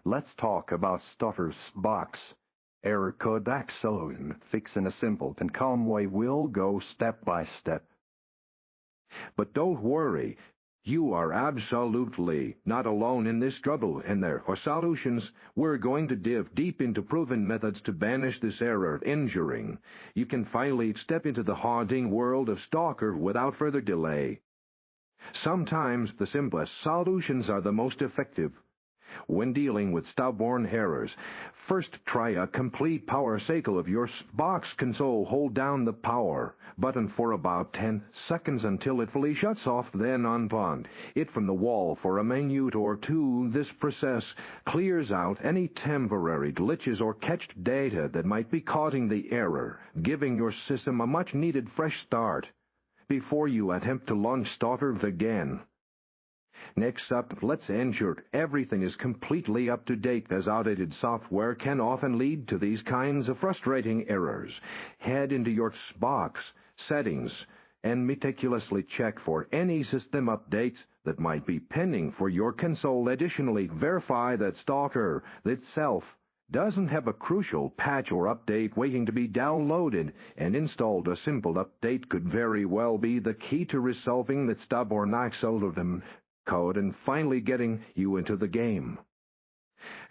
Let's talk about Stutter's box. Error code solution fix in a simple and calm way will go step by step. But don't worry, you are absolutely not alone in this trouble, and there are solutions. We're going to dive deep into proven methods to banish this error ensuring you can finally step into the haunting world of Stalker without further delay. Sometimes the simplest solutions are the most effective. When dealing with stubborn errors, first try a complete power cycle of your box console. Hold down the power button for about 10 seconds until it fully shuts off, then unplug it from the wall for a minute or two. This process clears out any temporary glitches or cached data that might be causing the error, giving your system a much-needed fresh start before you attempt to launch Stalker again. Next up, let's ensure everything is completely up to date, as outdated software can often lead to these kinds of frustrating errors. Head into your box settings and meticulously check for any system updates that might be pending for your console. Additionally, verify that Stalker itself doesn't have a crucial patch or update waiting to be downloaded and installed. A simple update could very well be the key to resolving that stubborn algorithm code and finally getting you into the game.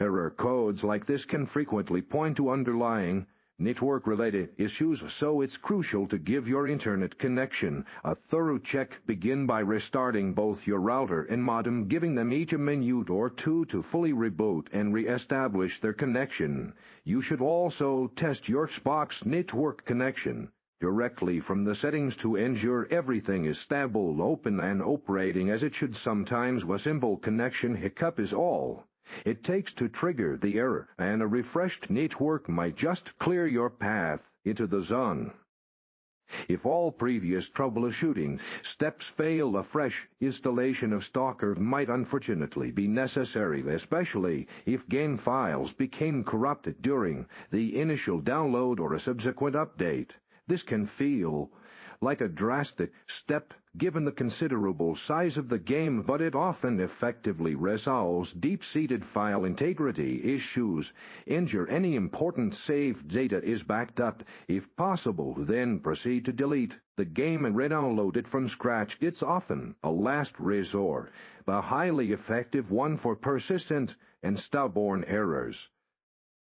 Error codes like this can frequently point to underlying network-related issues, so it's crucial to give your internet connection a thorough check. Begin by restarting both your router and modem, giving them each a minute or two to fully reboot and re-establish their connection. You should also test your Xbox network connection directly from the settings to ensure everything is stable, open, and operating as it should. Sometimes a simple connection hiccup is all it takes to trigger the error, and a refreshed network might just clear your path into the zone. If all previous troubleshooting steps fail, a fresh installation of Stalker might unfortunately be necessary, especially if game files became corrupted during the initial download or a subsequent update. This can feel like a drastic step given the considerable size of the game, but it often effectively resolves deep-seated file integrity issues. Ensure any important saved data is backed up. If possible, then proceed to delete the game and re-download it from scratch. It's often a last resort, but a highly effective one for persistent and stubborn errors.